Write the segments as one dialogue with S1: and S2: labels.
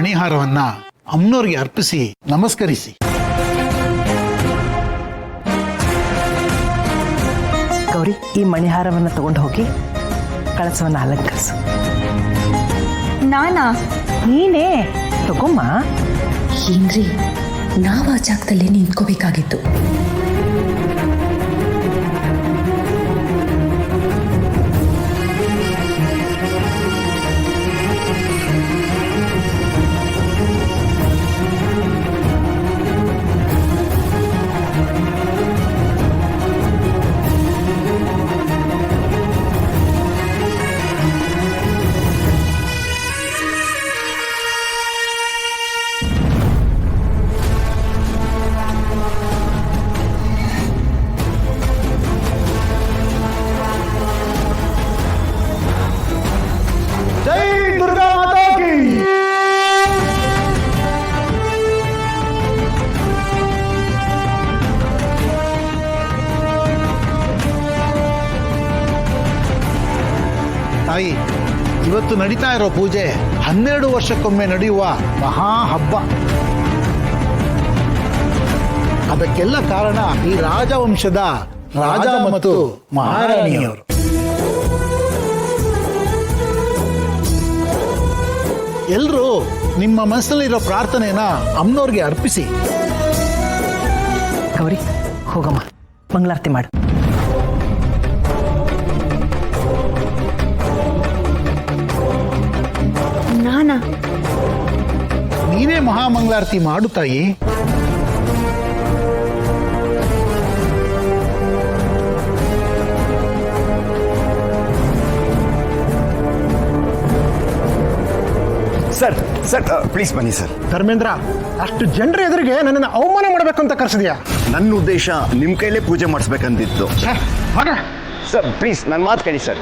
S1: ಮಣಿಹಾರವನ್ನ ಅಮ್ಮನವ್ರಿಗೆ ಅರ್ಪಿಸಿ ನಮಸ್ಕರಿಸಿ.
S2: ಗೌರಿ, ಈ ಮಣಿಹಾರವನ್ನ ತಗೊಂಡು ಹೋಗಿ ಕಳಸವನ್ನ ಅಲಂಕರಿಸು.
S3: ನಾನಾ?
S2: ನೀನೇ ತಗೊಮ್ಮ.
S3: ಏನ್ರಿ, ನಾವ್ ಆ ಜಾಗದಲ್ಲಿ ನಿಂತ್ಕೋಬೇಕಾಗಿತ್ತು.
S1: ತಾಯಿ, ಇವತ್ತು ನಡೀತಾ ಇರೋ ಪೂಜೆ 12 ವರ್ಷಕ್ಕೊಮ್ಮೆ ನಡೆಯುವ ಮಹಾ ಹಬ್ಬ. ಅದಕ್ಕೆಲ್ಲ ಕಾರಣ ಈ ರಾಜವಂಶದ ರಾಜ ಮತ್ತು ಮಹಾರಾಣಿಯವರು. ಎಲ್ಲರೂ ನಿಮ್ಮ ಮನಸ್ಸಲ್ಲಿರೋ ಪ್ರಾರ್ಥನೆನ ಅಮ್ಮನವ್ರಿಗೆ ಅರ್ಪಿಸಿ.
S2: ಗೌರಿ, ಹೋಗಮ್ಮ, ಮಂಗಳಾರತಿ ಮಾಡು.
S3: ನಾನಾ?
S1: ನೀನೇ ಮಹಾಮಂಗಳಾರತಿ ಮಾಡು ತಾಯಿ.
S4: ಸರ್ ಸರ್ ಪ್ಲೀಸ್ ಬನ್ನಿ ಸರ್.
S5: ಧರ್ಮೇಂದ್ರ, ಅಷ್ಟು ಜನರ ಎದುರಿಗೆ ನನ್ನನ್ನು ಅವಮಾನ ಮಾಡಬೇಕು ಅಂತ ಕರೆಸಿದ್ಯಾ?
S4: ನನ್ನ ಉದ್ದೇಶ ನಿಮ್ಮ ಕೈಲೇ ಪೂಜೆ ಮಾಡಿಸ್ಬೇಕಂದಿತ್ತು. ಸರ್ ಪ್ಲೀಸ್ ನನ್ನ ಮಾತು ಕೇಳಿ ಸರ್.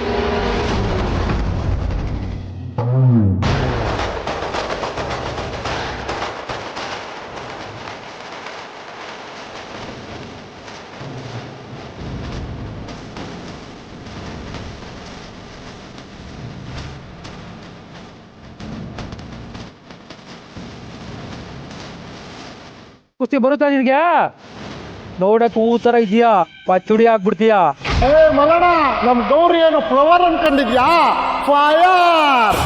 S6: ಕುಸ್ತಿ ಬರುತ್ತಾ ನಿನ್ಗೆ? ನೋಡಕ್ ಹೂ ತರ ಇದೆಯಾ, ಪಚ್ಚುಡಿ ಆಗ್ಬಿಡ್ತೀಯಾ?
S5: ಮಲಣ, ನಮ್ ಗೌರಿ ಏನು ಫ್ಲವರ್ ಅನ್ಕೊಂಡಿದ್ಯಾ? ಫೈರ್!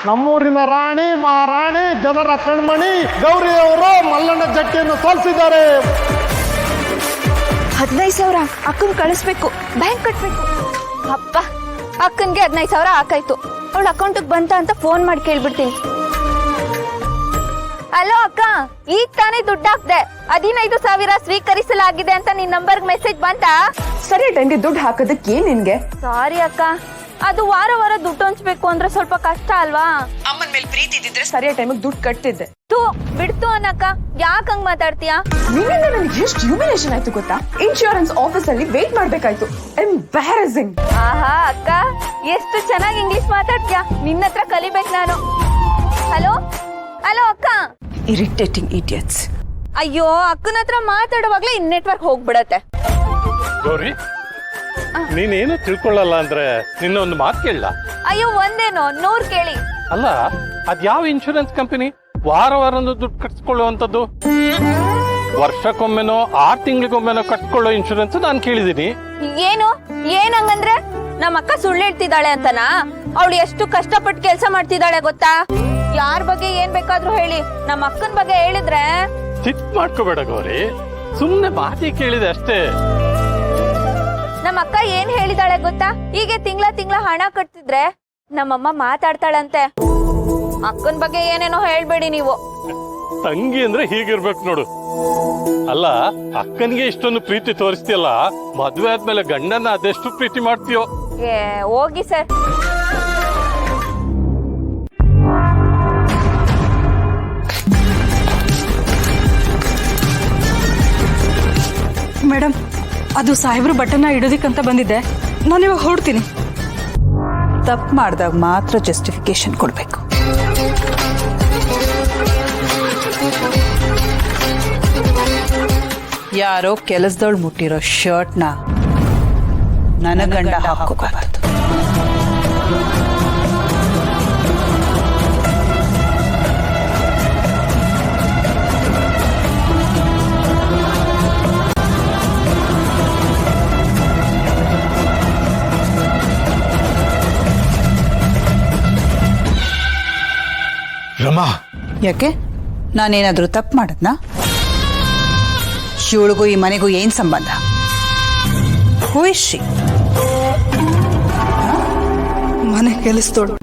S5: ನಮ್ಮೂರಿನ ರಾಣಿ ಮಹಾರಾಣಿ ಜನರ ಕಣ್ಮಣಿ ಗೌರಿಯವರು ಮಲ್ಲಣ್ಣ ಜಟ್ಟಿಯನ್ನು ಸೋಲಿಸಿದ್ದಾರೆ.
S7: 15,000 ಅಕ್ಕನ್ ಕಳಿಸ್ಬೇಕು, ಬ್ಯಾಂಕ್ ಕಟ್ಬೇಕು. ಅಪ್ಪ, ಅಕ್ಕನ್ಗೆ 15,000 ಹಾಕಾಯ್ತು. ಅವಳ ಅಕೌಂಟಿಗೆ ಬಂತ ಅಂತ ಫೋನ್ ಮಾಡಿ ಕೇಳ್ಬಿಡ್ತೀನಿ. ಹಲೋ ಅಕ್ಕ, ಈಗ ತಾನೇ ದುಡ್ಡು ಹಾಕ್ದೆ. 15,000 ಸ್ವೀಕರಿಸಲಾಗಿದೆ ಅಂತ ನಿನ್ ನಂಬರ್ಗೆ ಮೆಸೇಜ್ ಬಂತಾ?
S3: ಸರಿ ಟೈಮ್ಗೆ ದುಡ್ಡು ಹಾಕೋದಕ್ಕೆ ಏನ್ ನಿನ್ಗೆ?
S7: ಸಾರಿ ಅಕ್ಕ, ಅದು ವಾರ ವಾರ ದುಡ್ಡು ಹಂಚ್ಬೇಕು ಅಂದ್ರೆ ಸ್ವಲ್ಪ ಕಷ್ಟ ಅಲ್ವಾ?
S3: ಅಮ್ಮನ ಮೇಲೆ ಪ್ರೀತಿ ಇದ್ದಿದ್ರೆ ಸರಿಯಾದ ಟೈಮಿಗೆ ದುಡ್ಡು ಕಟ್ಟಿದ್ದೆ.
S7: ತೂ ಬಿಡ್ತು ಅನ್ನಕ್ಕ, ಯಾಕೆ ಹಂಗ್ ಮಾತಾಡ್ತೀಯಾ?
S3: ನಿನ್ನಿಂದ ನನಗೆ ಎಷ್ಟು ಹ್ಯೂಮಿಲೇಷನ್ ಆಯ್ತು ಗೊತ್ತಾ? ಇನ್ಶೂರೆನ್ಸ್ ಆಫೀಸ್ ಅಲ್ಲಿ ವೇಟ್ ಮಾಡ್ಬೇಕಾಯ್ತು. ಎಂಬ್ಯಾರಸಿಂಗ್.
S7: ಆಹಾ ಅಕ್ಕ, ಎಷ್ಟು ಚೆನ್ನಾಗಿ ಇಂಗ್ಲಿಷ್ ಮಾತಾಡ್ತೀಯಾ. ನಿನ್ನ ಹತ್ರ ಕಲಿಬೇಕು ನಾನು. ಹಲೋ ಹಲೋ ಅಕ್ಕ.
S3: Irritating idiots.
S7: ಅಯ್ಯೋ, ಅಕ್ಕನ ಹತ್ರ ಮಾತಾಡುವಾಗ್ಲೇ ಇನ್ ನೆಟ್ವರ್ಕ್ ಹೋಗ್ಬಿಡತ್ತೆ.
S8: ಗೌರಿ, ನೀನೇನು ತಿಳ್ಕೊಳ್ಳಲ್ಲ ಅಂದ್ರೆ ನಿನ್ನ ಒಂದು ಮಾತು ಕೇಳಲ್ಲ?
S7: ಅಯ್ಯೋ, ಒಂದೇನೋ 100 ಕೇಳಿ.
S8: ಅಲ್ಲ, ಅದ್ಯಾವ ಇನ್ಶೂರೆನ್ಸ್ ಕಂಪನಿ ವಾರ ವಾರ ದುಡ್ಡು ಕಟ್ಸ್ಕೊಳ್ಳುವಂಥದ್ದು? ವರ್ಷಕ್ಕೊಮ್ಮೆನೋ 6 ತಿಂಗಳಿಗೊಮ್ಮೆನೋ ಕಟ್ಕೊಳ್ಳೋ ಇನ್ಶೂರೆನ್ಸ್ ನಾನು ಕೇಳಿದೀನಿ.
S7: ಏನು ಏನಂಗಂದ್ರೆ ನಮ್ಮ ಅಕ್ಕ ಸುಳ್ಳು ಹೇಳ್ತಿದ್ದಾಳೆ ಅಂತನಾ? ಅವಳು ಎಷ್ಟು ಕಷ್ಟಪಟ್ಟು ಕೆಲಸ ಮಾಡ್ತಿದ್ದಾಳೆ ಗೊತ್ತಾ? ಯಾರ ಬಗ್ಗೆ ಏನ್ ಬೇಕಾದ್ರೂ ಹೇಳಿ, ನಮ್ಮ ಅಕ್ಕನ ಬಗ್ಗೆ ಹೇಳಿದ್ರೆ
S8: ಸಿಟ್ ಮಾಡ್ಕೋಬೇಡ ಗೌರಿ, ಸುಮ್ನೆ ಮಾತಿ ಕೇಳಿದೆ ಅಷ್ಟೇ.
S7: ನಮ್ಮ ಅಕ್ಕ ಏನ್ ಹೇಳಿದಾಳೆ ಗೊತ್ತಾ? ಹೀಗೆ ತಿಂಗಳ ಹಣ ಕಟ್ತಿದ್ರೆ ನಮ್ಮಮ್ಮ ಮಾತಾಡ್ತಾಳಂತೆ. ಅಕ್ಕನ ಬಗ್ಗೆ ಏನೇನೋ ಹೇಳ್ಬೇಡಿ ನೀವು.
S8: ತಂಗಿ ಅಂದ್ರೆ ಹೀಗಿರ್ಬೇಕು ನೋಡು. ಅಲ್ಲ, ಅಕ್ಕನಿಗೆ ಇಷ್ಟೊಂದು ಪ್ರೀತಿ ತೋರಿಸ್ತೀಯಲ್ಲ, ಮದ್ವೆ ಆದ್ಮೇಲೆ ಗಂಡನ ಅದೆಷ್ಟು ಪ್ರೀತಿ ಮಾಡ್ತೀಯೋ.
S7: ಏ ಹೋಗಿ ಸರ್.
S9: ಮೇಡಮ್, ಅದು ಸಾಹೇಬ್ರು ಬಟನ್ನ ಇಡೋದಿಕ್ಕಂತ ಬಂದಿದ್ದೆ. ನಾನು ಇವಾಗ ಹೊರಡ್ತೀನಿ.
S10: ತಪ್ಪು ಮಾಡಿದಾಗ ಮಾತ್ರ ಜಸ್ಟಿಫಿಕೇಶನ್ ಕೊಡಬೇಕು. ಯಾರೋ ಕೆಲಸದವಳು ಮುಟ್ಟಿರೋ ಶರ್ಟ್ನ ನನ್ನ ಗಂಡ ಹಾಕೋಬಾರ್ದು.
S1: ರಮಾ,
S10: ಯಾಕೆ ನಾನೇನಾದ್ರೂ ತಪ್ಪು ಮಾಡದ್ನಾ? ಇವಳಿಗೂ ಈ ಮನೆಗೂ ಏನ್ ಸಂಬಂಧ?
S9: ಮನೆ ಕೆಲಸದೋಳು